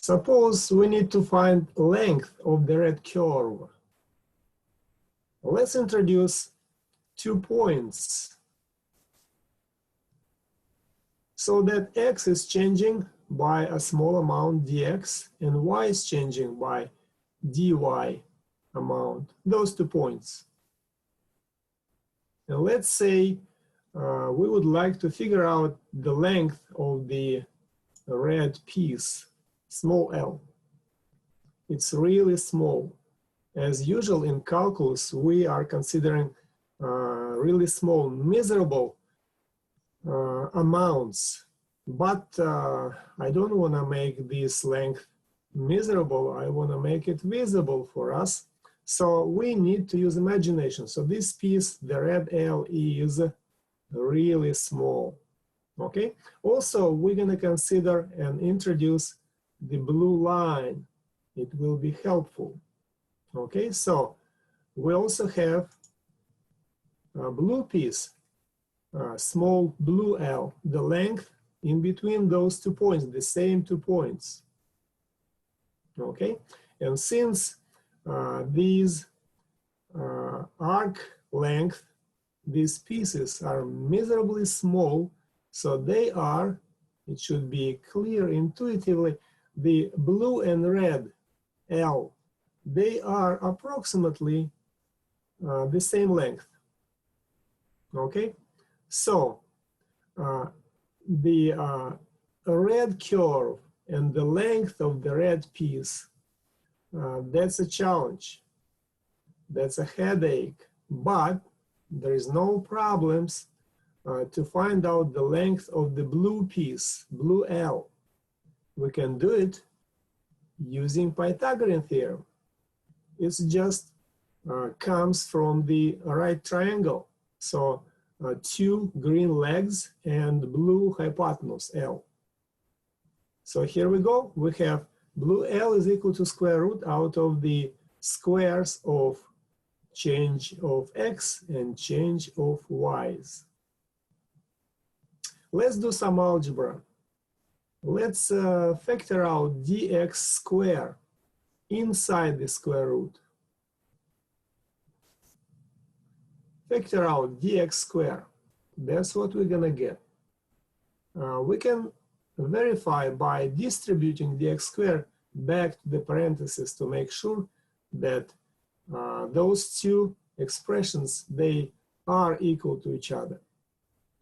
Suppose we need to find length of the red curve. Let's introduce 2 points so that x is changing by a small amount dx and y is changing by dy amount, those 2 points. And let's say we would like to figure out the length of the red piece, small l. It's really small. As usual in calculus, we are considering really small, miserable amounts. But I don't want to make this length miserable. I want to make it visible for us. So we need to use imagination. So this piece, the red L, is really small. Okay. Also, we're going to consider and introduce the blue line. It will be helpful. Okay. So we also have a blue piece, small blue L, the length in between those 2 points, the same 2 points. Okay. And since these arc length, these pieces are miserably small, so they are, it should be clear intuitively, the blue and red L, they are approximately the same length. Okay, so the red curve and the length of the red piece, that's a challenge. That's a headache, but there is no problems to find out the length of the blue piece, blue L. We can do it using Pythagorean theorem. It's just comes from the right triangle. So 2 green legs and blue hypotenuse L. So here we go. We have blue L is equal to square root out of the squares of change of x and change of y's. Let's do some algebra. Let's factor out dx squared inside the square root. Factor out dx squared. That's what we're gonna get. We can verify by distributing dx squared back to the parentheses to make sure that those 2 expressions, they are equal to each other.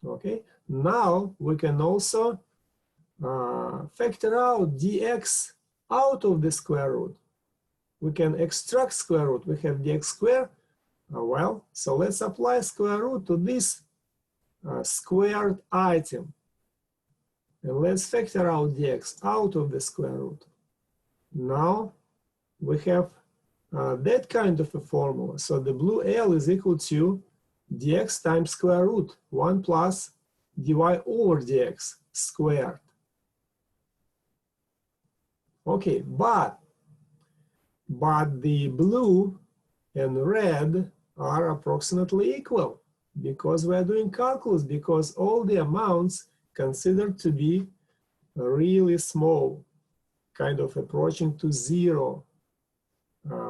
Okay, now we can also factor out dx out of the square root. We can extract square root. We have dx squared. Well, so let's apply square root to this squared item. And let's factor out dx out of the square root. Now we have that kind of a formula. So the blue L is equal to dx times square root, 1 plus dy over dx squared. Okay, but the blue and red are approximately equal because we are doing calculus, because all the amounts considered to be really small, kind of approaching to 0.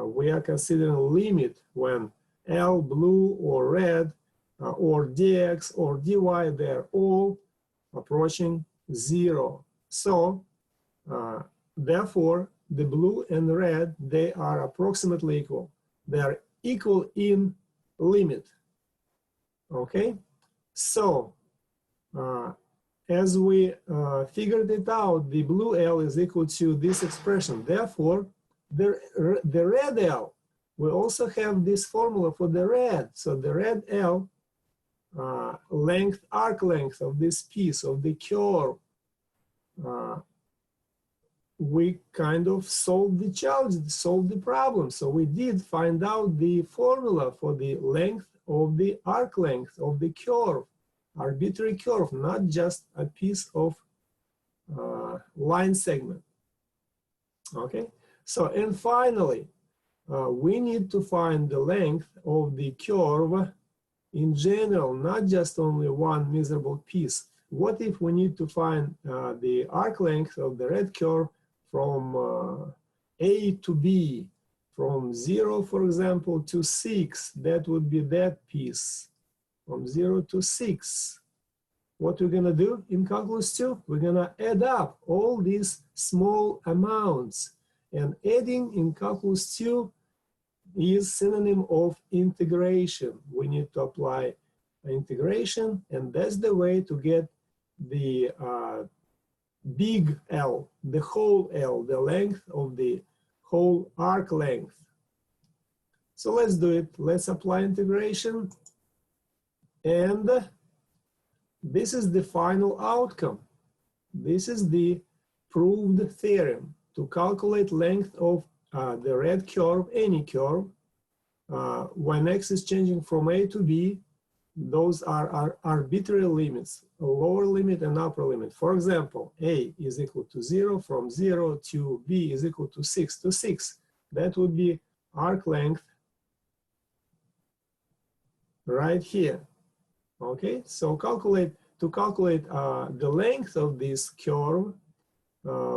We are considering a limit when L, blue or red, or dx or dy, they're all approaching 0. So, therefore, the blue and red, they are approximately equal. They are equal in limit. Okay? So, as we figured it out, the blue L is equal to this expression. Therefore, the red L, we also have this formula for the red. So the red L, length, arc length of this piece of the curve, we kind of solved the challenge, solved the problem. So we did find out the formula for the length of the arc length of the curve, arbitrary curve, not just a piece of line segment. Okay, so and finally, we need to find the length of the curve in general, not just only one miserable piece. What if we need to find the arc length of the red curve from A to B, from 0, for example, to 6, that would be that piece, from 0 to 6. What we're gonna do in Calculus 2? We're gonna add up all these small amounts. And adding in Calculus 2 is synonym of integration. We need to apply integration, and that's the way to get the big L, the whole L, the length of the whole arc length. So let's do it. Let's apply integration. And this is the final outcome. This is the proved theorem to calculate length of the red curve, any curve, when x is changing from A to B. Those are arbitrary limits, a lower limit and upper limit. For example, A is equal to 0, from 0 to B is equal to 6. That would be arc length right here. Okay, so to calculate the length of this curve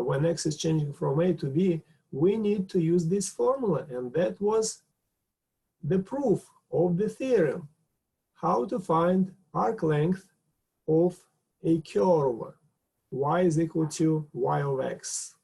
when x is changing from A to B, we need to use this formula, and that was the proof of the theorem. How to find arc length of a curve, y is equal to y of x.